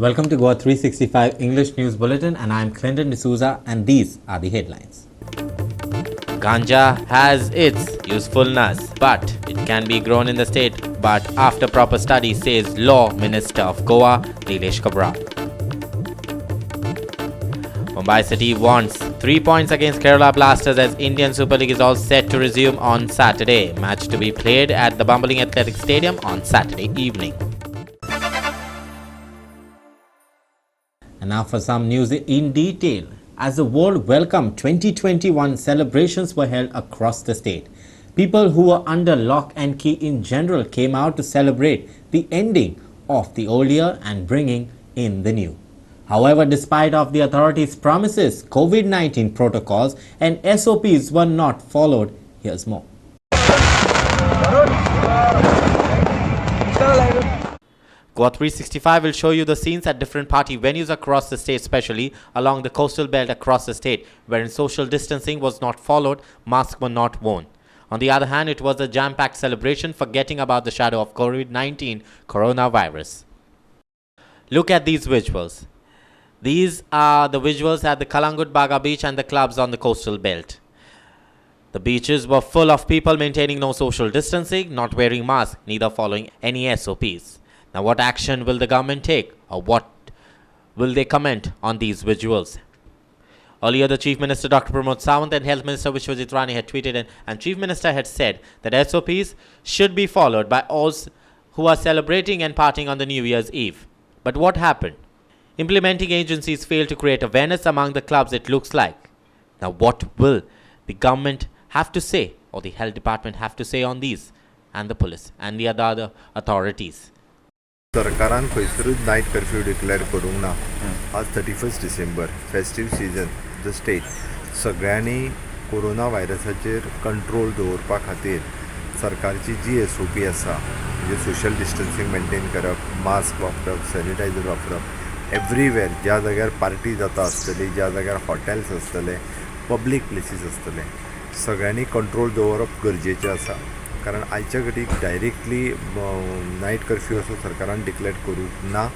Welcome to Goa 365 English News Bulletin, and I'm Clinton D'Souza, and these are the headlines. Ganja has its usefulness, but it can be grown in the state. But after proper study, says Law Minister of Goa, Cabral. Mumbai City wants 3 points against Kerala Blasters as Indian Super League is all set to resume on Saturday. Match to be played at the Bumbling Athletic Stadium on Saturday evening. And now for some news in detail. As the world welcomed 2021, celebrations were held across the state. People who were under lock and key in general came out to celebrate the ending of the old year and bringing in the new. However, despite of the authorities' promises, COVID-19 protocols and SOPs were not followed. Here's more. Goa 365 will show you the scenes at different party venues across the state, especially along the coastal belt across the state, wherein social distancing was not followed, masks were not worn. On the other hand, it was a jam-packed celebration, forgetting about the shadow of COVID-19 coronavirus. Look at these visuals. These are the visuals at the Kalangut Baga beach and the clubs on the coastal belt. The beaches were full of people maintaining no social distancing, not wearing masks, neither following any SOPs. Now, what action will the government take, or what will they comment on these visuals? Earlier, the Chief Minister Dr. Pramod Sawant and Health Minister Vishwajit Rani had tweeted, and Chief Minister had said that SOPs should be followed by all who are celebrating and partying on the New Year's Eve. But what happened? Implementing agencies failed to create awareness among the clubs, it looks like. Now, what will the government have to say, or the health department have to say on these, and the police and the other authorities? सरकारान खंयसरूच night curfew declare करूंक ना. आज 31 December festive season the state सगळ्यांनी corona व्हायरसाचेर control दवरपा खातीर सरकारची जी SOP आसा, म्हणजे सोशल डिस्टन्सिंग मेंटेन करप, मास्क वापरप, सॅनिटायझर वापरप, एवरीवेअर ज्या जाग्यार पार्टी जाता आसतली, ज्या जाग्यार हॉटेल्स आसतले, पब्लीक प्लेसीस आसतले, सगळ्यांनी कंट्रोल दवरप गरजेचें आसा. कारण आयच्या घडीक डायरेक्टली नायट कर्फ्यू असो सरकारान डिक्लेअर करूंक ना.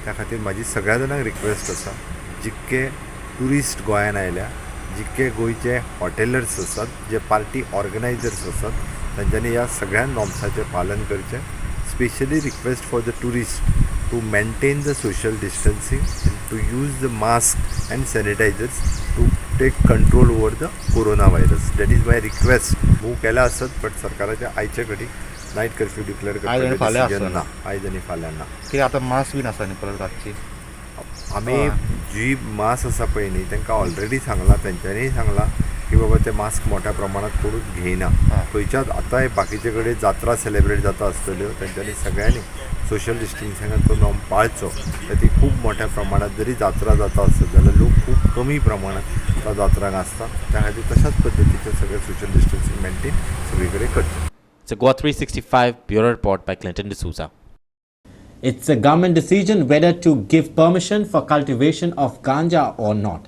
त्या खातीर म्हाजी सगळ्या जाणांक रिक्वेस्ट आसा, जितके ट्युरिस्ट गोंयांत आयल्या, जितके गोंयचे हॉटेलर्स आसात, जे पार्टी ऑर्गनायझर्स आसात, तांच्यांनी ह्या सगळ्या नॉर्म्साचें पालन करचें. Specially request for the tourist to maintain the social distancing, to use the mask and sanitizers to take control over the corona virus. That is my request. Move केला आसत, बट सरकाराच्या आयच्या घडीक नायट कर्फ्यू डिक्लेअर करपाचें decision ना. आयज आनी फाल्यां ना. की आतां मास्क बीन आसा न्ही परत रातची. आमी जी मास आसा पळय न्ही, तांकां ऑलरेडी सांगलां, तेंच्यांनीय सांगलां की बाबा ते मास्क मोठ्या प्रमाणात करून घेयना. खंयच्याच आतांय बाकीचे कडेन जात्रा सेलिब्रेट जाता आसतल्यो, तेंच्यांनी सगळ्यांनी सोशल डिस्टन्सिंगाचो नॉर्म पाळचो. ती खूब मोठ्या प्रमाणात जरी जात्रा जाता आसत जाल्यार लोक खूब कमी प्रमाणात त्या जात्रांक आसता. त्या खातीर तशाच पद्दतीचें सगळें सोशल डिस्टन्सिंग मेंटेन सगळे कडेन करचें. It's a Goa 365 Bureau Report by Clinton D'Souza. It's a government decision whether to give permission for cultivation of ganja or not.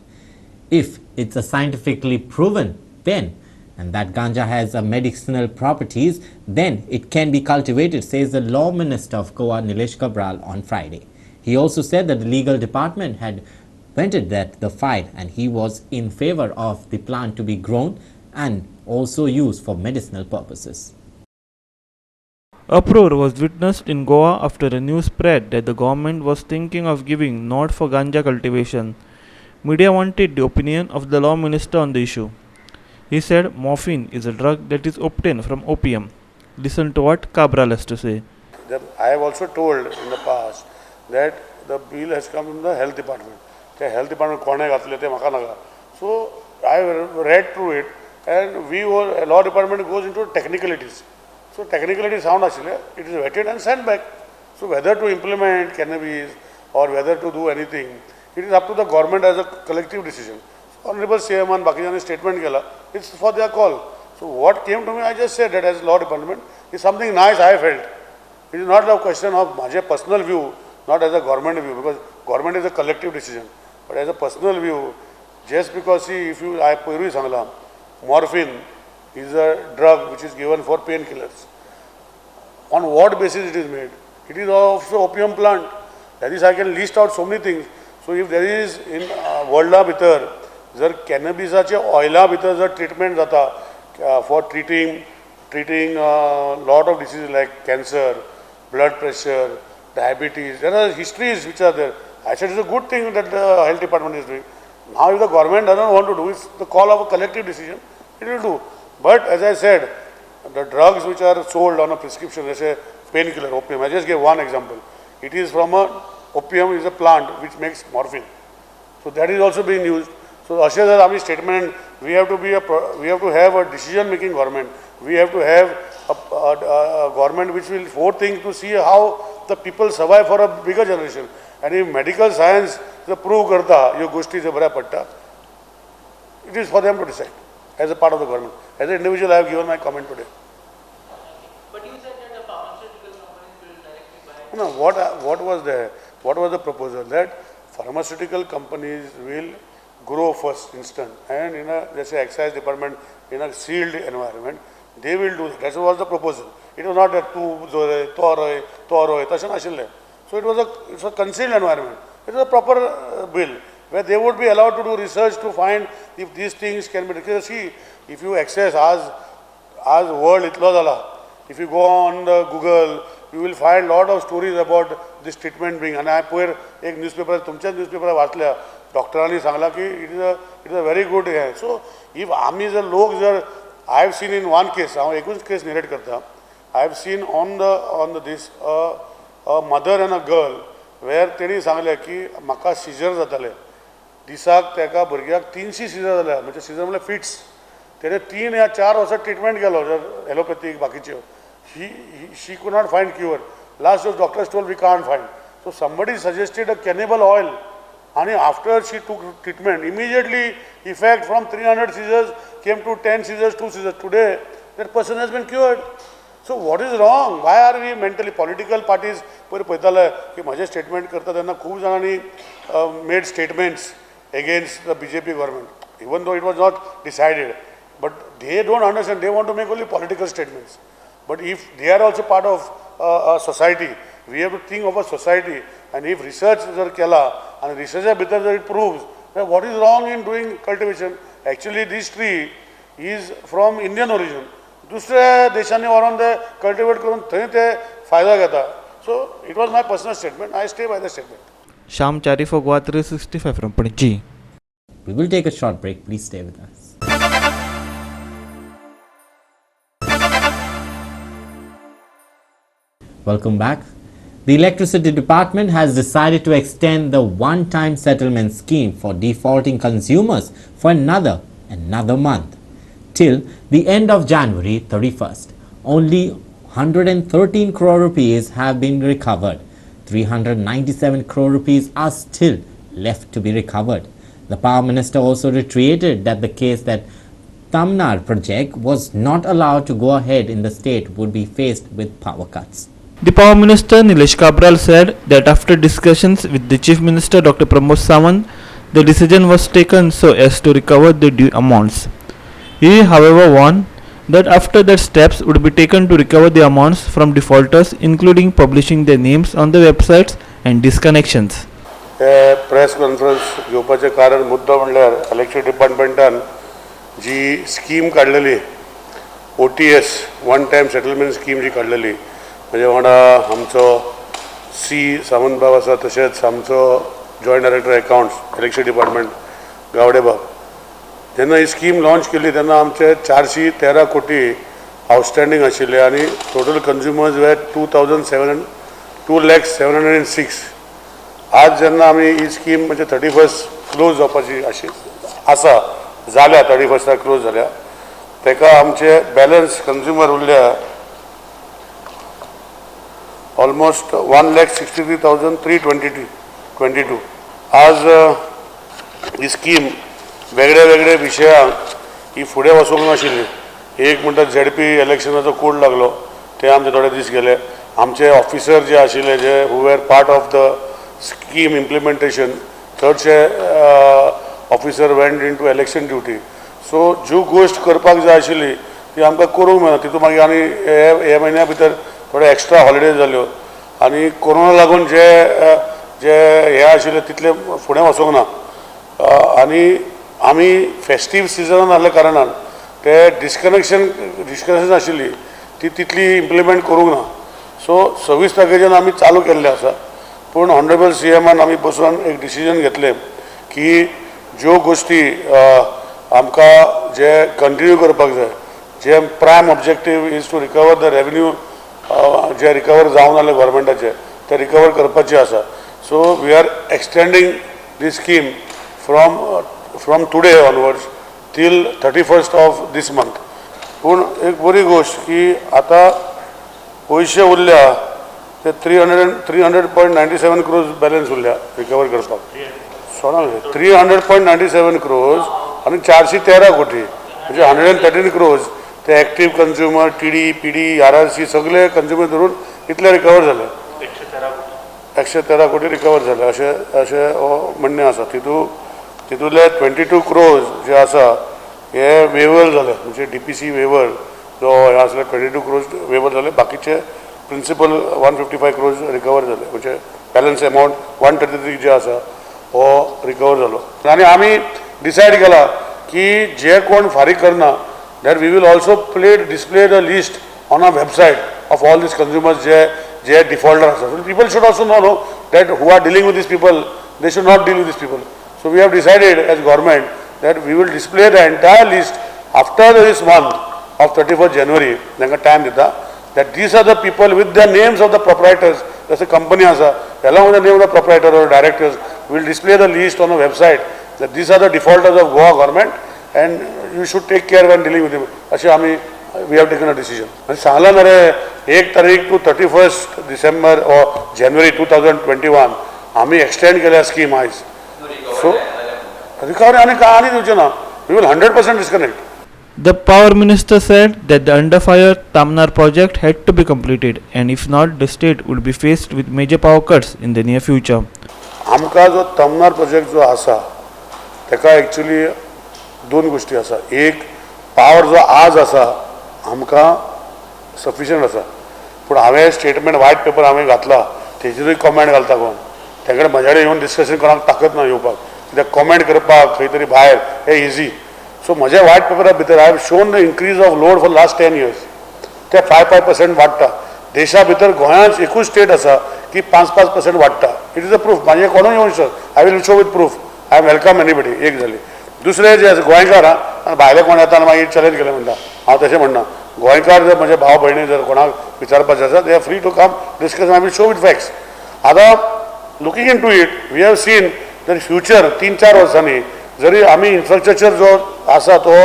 If it's a scientifically proven, then, and that ganja has a medicinal properties, then it can be cultivated, says the Law Minister of Goa, Cabral, on Friday. He also said that the legal department had vented that the fight, and he was in favor of the plant to be grown and also used for medicinal purposes. Uproar was witnessed in Goa after a news spread that the government was thinking of giving nod for ganja cultivation. Media wanted the opinion of the law minister on the issue. He said morphine is a drug that is obtained from opium. Listen to what Cabral has to say. I have also told in the past that the bill has come from the health department. The health department कोणे घातले ते म्हाका नाका. So I read through it, and law department goes into technicalities. So technically sound actually, it is vetted and sent back. So whether to implement cannabis or whether to do anything, it is up to the government as a collective decision. So Honorable CM and Bakijani statement kela, it's for their call. So what came to me, I just said that as law department is something nice I felt. It is not a question of my personal view, not as a government view, because government is a collective decision. But as a personal view, just because see, if you I purvi sangla, morphine is a drug which is given for painkillers. On what basis it is made? It is of the opium plant. That is, I can list out so many things. So if there is in worlda भितर जर कॅनबिसाचे ऑयला भितर जर treatment जाता for treating lot of diseases like cancer, blood pressure, diabetes, there are histories which are there. I said it's a good thing that the health department is doing. Now if the government doesn't want to do, it's the call of a collective decision, it will do. But as I said, the drugs which are sold on a prescription, let's say painkiller, opium, I just gave one example. It is from opium is a plant which makes morphine. So that is also being used. So Ashar Army statement, we have to have a decision-making government. We have to have a government which will forethink to see how the people survive for a bigger generation. And if medical science prove karta, yo goshti se bara patta, it is for them to decide as a part of the government. As an individual, I have given my comment today. But you said that the pharmaceutical companies will directly buy. No, what was there? What was the proposal? That pharmaceutical companies will grow first instant, and in a, let's say, excise department in a sealed environment, they will do that. That was the proposal. It was not that so it's a concealed environment. It was a proper bill where they would be allowed to do research to find if these things can be. Because see, if you access as world itlo zala, if you go on the Google, you will find lot of stories about this treatment being. And I put a newspaper, तुमच्या newspaper वाचल्या. डॉक्टरांनी सांगला की it is a very good. So if आम्ही जर लोक जर I have seen in one case, हांव एकूच केस narrate करता. I have seen on this a mother and a girl where तेणी सांगले की म्हाका सीजर जाताले. दिसाक तेका भुरग्याक 300 सीजर जाल्या. म्हणजे सीजर म्हणजे फिट्स. तेणे 3 या 4 वर्सां ट्रीटमेंट केलो जर एलोपॅथीक बाकीच्यो. She could not find cure. Last those doctors told we can't find. So somebody suggested a cannibal oil. And after she took treatment, immediately effect from 300 seizures came to 10 seizures, 2 seizures. Today, that person has been cured. So what is wrong? Why are we mentally, political parties, statement made statements against the BJP government, even though it was not decided. But they don't understand, they want to make only political statements. But if they are also part of a society, we have to think of a society, and if research is kela, and research it proves that what is wrong in doing cultivation. Actually, this tree is from Indian origin. दुसऱ्या देशांनी वरून ते cultivate करून थंय ते फायदा घेता. So it was my personal statement. I stay by the statement. Sham Chari for Goa 365 from Panaji. We will take a short break. Please stay with us. Welcome back. The Electricity Department has decided to extend the one-time settlement scheme for defaulting consumers for another month till the end of January 31st. Only 113 crore rupees have been recovered. 397 crore rupees are still left to be recovered. The Power Minister also reiterated that the case that Tamnar project was not allowed to go ahead in the state would be faced with power cuts. The Power Minister Nilesh Cabral said that after discussions with the Chief Minister Dr. Pramod Sawant, the decision was taken so as to recover the due amounts. He, however, warned that after that steps would be taken to recover the amounts from defaulters, including publishing their names on the websites and disconnections. Press conference घेवपाचे कारण मुद्दो म्हणल्यार electricity डिपार्टमेंटान जी scheme काडलेली OTS one time settlement scheme जी काडलेली म्हणजे वांगडा आमचो सी सावंत बाब आसा तशेंच आमचो joint director accounts electricity department Gawade बाब जेन्ना ही स्कीम लॉन्च केली तेन्ना आमचे 413 कोटी आउटस्टँडींग आशिल्ले आनी टोटल कंज्युमर्स वेर 2,706. आज जेन्ना आमी ही स्कीम म्हणजे 31st क्लोज जावपाची आसा जाल्या 31st क्लोज जाल्या तेका आमचे बॅलन्स कंज्युमर उरल्या ऑलमोस्ट 1,63,322. आज ही स्कीम वेगळे वेगळे विशयांक ही फुडें वचूंक नाशिल्ली. एक म्हणटा ZP इलेक्शनाचो कोड लागलो ते आमचे थोडे दीस गेले. आमचे ऑफिसर जे आशिल्ले जे who were part of the scheme implementation चडशे officer went into election duty. So ज्यो गोश्ट करपाक जाय आशिल्ली ती आमकां करूंक मेळना. तितून मागीर आनी हे म्हयन्या भितर थोडे एक्स्ट्रा हॉलिडेज जाल्यो आनी कोरोना लागून जे जे हे आशिल्ले तितले फुडें वचोंक ना आनी आमी फेस्टीव सिजनान आसल्या कारणान ते डिस्कनेक्शन आशिल्ली ती तितली इम्प्लिमेंट करूंक ना. सो 26 तारखेच्यान आमी चालू केल्ले आसा. पूण ऑनरेबल CMन आमी बसून एक डिसिजन घेतलें की ज्यो गोश्टी आमकां जे कंटिन्यू करपाक जाय, जे prime objective is to recover the revenue जे रिकवर जावन आसले गव्हर्मेंटाचे ते रिकवर करपाचे आसा. So we are extending the scheme from today onwards till 31st of this month. पूण एक बरी गोश्ट की आतां पयशे उरल्या ते 300.97 crores बॅलन्स उरल्या रिकवर करपाक. 300.97 crores आनी 413 कोटी म्हणजे 113 crores ते active consumer TD PD RRC सगळे कंज्युमर धरून इतले रिकवर झाले. 113 कोटी रिकवर झाले अशें म्हणणें आसा. तितूंतले 22 crores जे आसा हे वेवर झाले म्हणजे DPC वेवर जो हे आसले 22 crores वेवर झाले. बाकीचे प्रिंसिपल 155 crores रिकवर झाले म्हणजे बॅलन्स अमाउंट 133 जे आसा हो रिकवर जालो. आनी आमी डिसायड केला की जे कोण फारीक करना that we will also display the list on our website of all these consumers J defaulter are. So people should also know that who are dealing with these people, they should not deal with these people. So we have decided as government that we will display the entire list after this month of 31st January. Nanga time dita that these are the people with the names of the proprietors. That's a company asa along with the name of the proprietor or directors. We will display the list on the website that these are the defaulters of Goa government and you should take care when dealing with them. अशें आमी we have taken a decision. आनी सांगला ना रे 1 तारीख to 31st December or January 2021 आमी extend केल्या scheme आयज. सो recovery आनी काय आनी दिवचे ना. We will 100% disconnect. The Power Minister said that the under fire Tamnar project had to be completed and if not the state would be faced with major power cuts in the near future. आमकां जो Tamnar project जो आसा तेका actually दोन गोष्टी आसा. एक power जो आज आसा आमकां सफिशियंट आसा. पूण हांवें स्टेटमेंट व्हायट पेपर हांवें घातला तेजेरूय कॉमेंट घालता कोण तेकडे म्हजे कडेन येवन डिस्कशन करपाक ताकत ना येवपाक कित्याक कॉमेंट करपाक खंय तरी भायर हे इजी. सो म्हज्या व्हायट पेपरा भितर I have shown the increase of load for last 10 years. ते 5% वाडटा. देशा भितर गोंयांत एकूच स्टेट आसा की 5% वाडटा. It is a proof. म्हाजे कोणूय येवंक शकता. आय will show with proof. I welcome anybody. एक जाली. दुसरे जे गोंयकार आहा भायले कोण येता मागीर चॅलेंज केलें म्हणटा. हांव तशें म्हणना. गोंयकार जर म्हजे भाव भयणी जर कोणाक विचारपाचें आसा they are free to come discuss. I will show with facts. आतां looking into it we have seen that future 3-4 वर्सांनी जरी आमी इन्फ्रास्ट्रक्चर जो आसा तो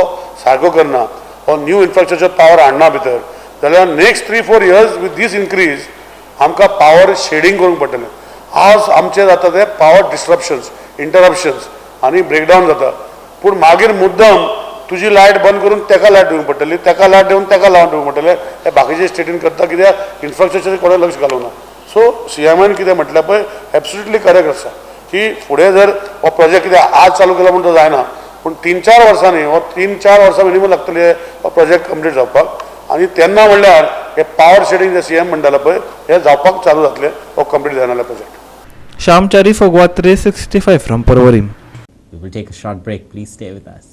सारको करना हो न्यू इन्फ्रास्ट्रक्चर पावर हाडना भितर जाल्यार next 3-4 years with these increase आमकां पावर शेडिंग करूंक पडटलें. आज आमचे जाता ते पावर डिस्ट्रप्शन्स इंटरप्शन्स आनी ब्रेकडावन जाता. पूण मागीर मुद्दम तुजी लायट बंद करून तेका लायट दिवंक पडटली तेका लायट दिवन तेका लावन दिवंक पडटलें. हे बाकीचे स्टेटीन करता कित्याक इन्फ्रास्ट्रक्चर कोणें लक्ष घालूंक ना. सो CMन कितें म्हटलें पळय एब्सोल्युटली करेक्ट आसा की फुडें जर हो प्रोजेक्ट कितें आज चालू केला म्हणून तो जायना पूण 3-4 वर्सांनी हो 3-4 वर्सां मिनिमम लागतली हो प्रोजेक्ट कंप्लीट जावपाक. आनी तेन्ना म्हणल्यार हे पावर शेडिंग जे CM म्हणटालो पळय हे जावपाक चालू जातलें हो कंप्लीट जायनाले project. Shyam Chari for Goa 365 from Parvarim. We will take a short break. Please stay with us.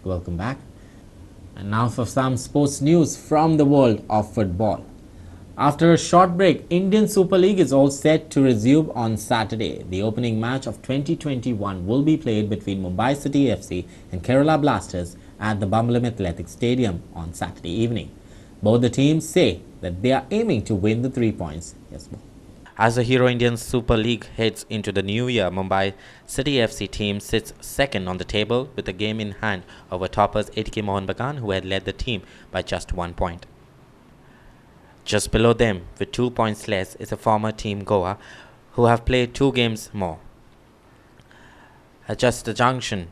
Welcome back. And now for some sports news from the world of football. After a short break, Indian Super League is all set to resume on Saturday. The opening match of 2021 will be played between Mumbai City FC and Kerala Blasters at the Bambalam Athletic Stadium on Saturday evening. Both the teams say that they are aiming to win the 3 points. Yes, well. As the Hero Indian Super League heads into the new year, Mumbai City FC team sits second on the table with a game in hand over toppers ATK Mohan Bagan, who had led the team by just 1 point. Just below them, with 2 points less, is a former team Goa, who have played 2 games more. At just the juncture,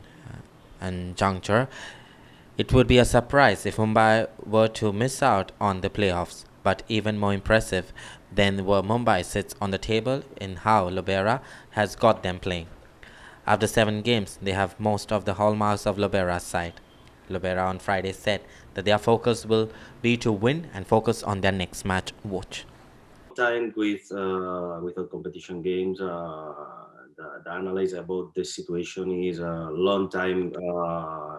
it would be a surprise if Mumbai were to miss out on the playoffs. But even more impressive than where Mumbai sits on the table in how Lobera has got them playing. After 7 games, they have most of the hallmarks of Lobera's side. Lovera on Friday said that their focus will be to win and focus on their next match. Watch. Time with the competition games, the analysis about this situation is a long time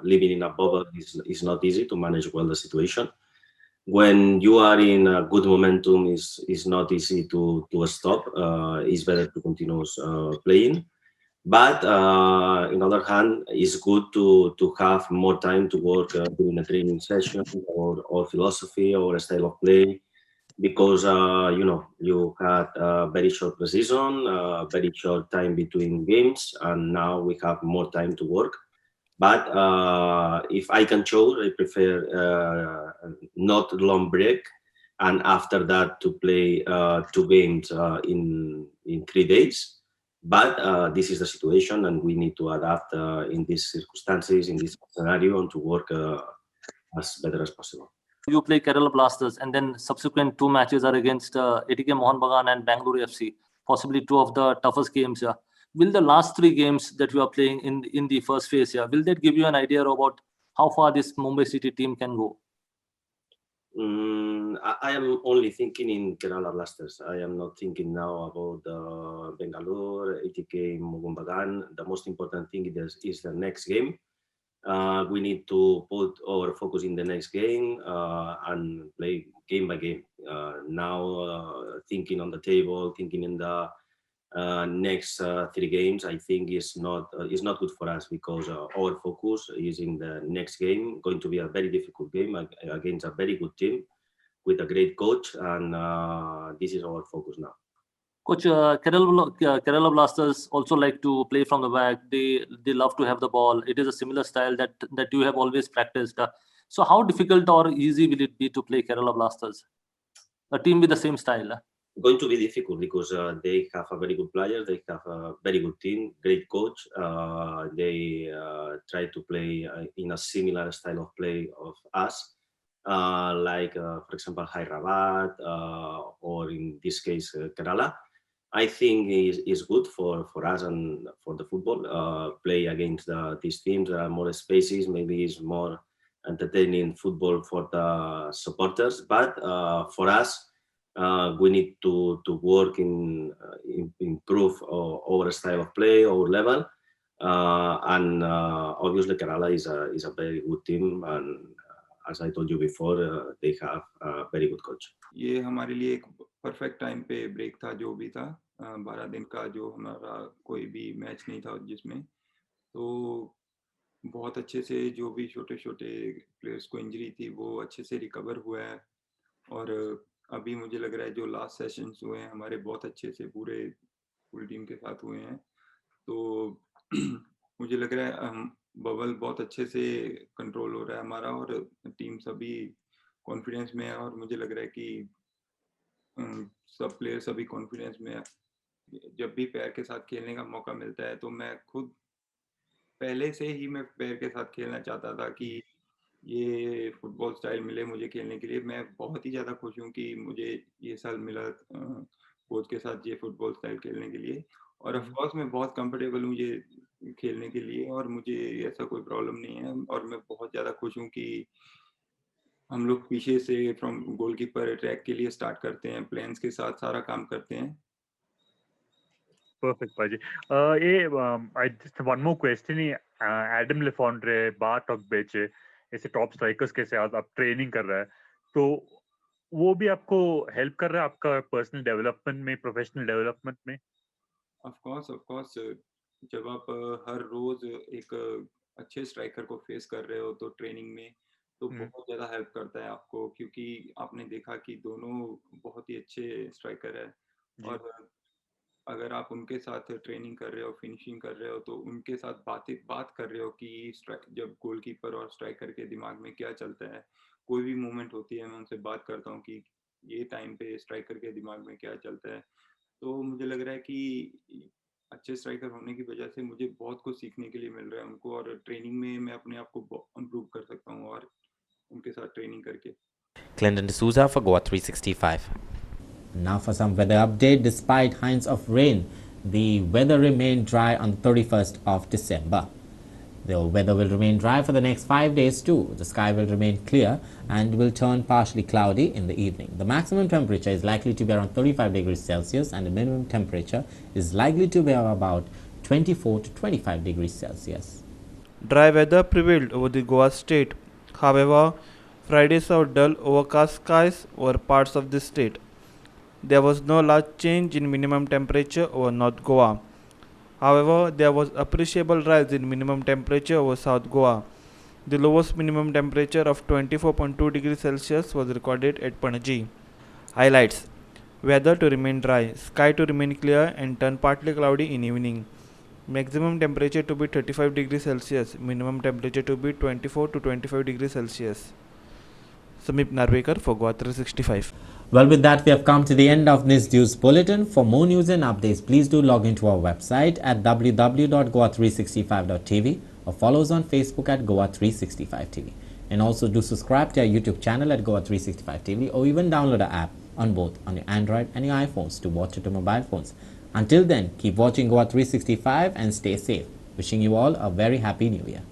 living in a bubble is not easy to manage well the situation. When you are in a good momentum, is not easy to stop. It's better to continue playing. But on the other hand, it's good to have more time to work during a training session or philosophy or a style of play, because you had a very short season, very short time between games, and now we have more time to work. But if I can choose, I prefer not long break, and after that to play 2 games in 3 days. But this is the situation, and we need to adapt in these circumstances, in this scenario, and to work as better as possible. You play Kerala Blasters, and then subsequent 2 matches are against ATK Mohun Bagan and Bangalore FC, possibly 2 of the toughest games. Will the last 3 games that you are playing in the first phase, will that give you an idea about how far this Mumbai City team can go? I am only thinking in Kerala Blasters. I am not thinking now about Bangalore, ATK Mohun Bagan. The most important thing is the next game. We need to put our focus in the next game and play game by game. Now thinking on the table, thinking in the next 3 games, I think is not good for us, because our focus is in the next game. Going to be a very difficult game against a very good team with a great coach, and this is our focus now. Coach, Kerala Blasters also like to play from the back. They love to have the ball. It is a similar style that you have always practiced. So how difficult or easy will it be to play Kerala Blasters, a team with the same style? Going to be difficult, because they have a very good player, they have a very good team, great coach. They try to play in a similar style of play of us, like for example Hyderabad or in this case Kerala. I think is good for us and for the football. Play against these teams, there are more spaces, maybe it's more entertaining football for the supporters, but for us, we need to work in improve our style of play, our level, and obviously Kerala is a very good team, and as I told you before, they have a very good coach. ये हमारे लिए एक perfect time पे break था, जो भी था 12 दिन का, जो हमारा कोई भी मैच नहीं था जिसमें, तो बहुत अच्छे से जो भी छोटे-छोटे प्लेयर्स को इंजरी थी वो अच्छे से रिकवर हुआ है, और अभी मुझे लग रहा है जो लास्ट सेशंस हुए हैं हमारे बहुत अच्छे से पूरे फुल टीम के साथ हुए हैं, तो मुझे लग रहा है बबल बहुत अच्छे से कंट्रोल हो रहा है हमारा, और टीम सभी कॉन्फिडेंस में है, और मुझे लग रहा है कि सब प्लेयर्स अभी कॉन्फिडेंस में है। जब भी पैर के साथ खेलने का मौका मिलता है तो मैं खुद पहले से ही मैं पैर के साथ खेलना चाहता था कि ये फुटबॉल स्टाइल मिले मुझे खेलने के लिए। मैं बहुत ही ज़्यादा खुश हूँ कि मुझे ये साल मिला कोच के साथ ये फुटबॉल स्टाइल खेलने के लिए, और ऑफ कोर्स मैं बहुत कंफर्टेबल हूँ ये खेलने के लिए, और मुझे ऐसा कोई प्रॉब्लम नहीं है, और मैं बहुत ज़्यादा खुश हूँ कि हम लोग पीछे से फ्रॉम गोलकीपर अटैक के लिए स्टार्ट करते हैं, प्लान्स के साथ सारा काम करते हैं। Perfect, Paji. I just one more question. Adam Lefondre, Bart Ogbeche, ऐसे टॉप स्ट्राइकर्स के साथ आप ट्रेनिंग कर रहा है, तो वो भी आपको हेल्प कर रहा है आपका पर्सनल डेवलपमेंट में, प्रोफेशनल डेवलपमेंट में? ऑफ कोर्स जब आप हर रोज एक अच्छे स्ट्राइकर को फेस कर रहे हो तो ट्रेनिंग में तो बहुत ज़्यादा हेल्प करता है आपको, क्योंकि आपने देखा कि दोनों बहुत ही अच्छे स्ट्राइकर है, और अगर आप उनके साथ ट्रेनिंग कर रहे हो, फिनिशिंग कर रहे हो, तो उनके साथ बात कर रहे हो कि जब गोलकीपर और स्ट्राइकर के दिमाग में क्या चलता है, कोई भी मूवमेंट होती है मैं उनसे बात करता हूँ कि ये टाइम पे स्ट्राइकर के दिमाग में क्या चलता है। तो मुझे लग रहा है कि अच्छे स्ट्राइकर होने की वजह से मुझे बहुत कुछ सीखने के लिए मिल रहा है उनको, और ट्रेनिंग में मैं अपने आप को इम्प्रूव कर सकता हूँ और उनके साथ ट्रेनिंग करके। Clinton D'Souza for Goa 365. Now for some weather update. Despite hints of rain, the weather remained dry on the 31st of December. The weather will remain dry for the next 5 days too. The sky will remain clear and will turn partially cloudy in the evening. The maximum temperature is likely to be around 35 degrees Celsius and the minimum temperature is likely to be about 24 to 25 degrees Celsius. Dry weather prevailed over the Goa state. However, Friday saw dull overcast skies over parts of the state. There was no large change in minimum temperature over North Goa. However, there was appreciable rise in minimum temperature over South Goa. The lowest minimum temperature of 24.2 degrees Celsius was recorded at Panaji. Highlights: weather to remain dry, sky to remain clear and turn partly cloudy in evening. Maximum temperature to be 35 degrees Celsius, minimum temperature to be 24 to 25 degrees Celsius. Samip Narvekar for Goa 365. Well, with that, we have come to the end of this news bulletin. For more news and updates, please do log into our website at www.goa365.tv or follow us on Facebook at Goa365TV. And also do subscribe to our YouTube channel at Goa365TV or even download our app on both on your Android and your iPhones to watch it on mobile phones. Until then, keep watching Goa 365 and stay safe. Wishing you all a very happy new year.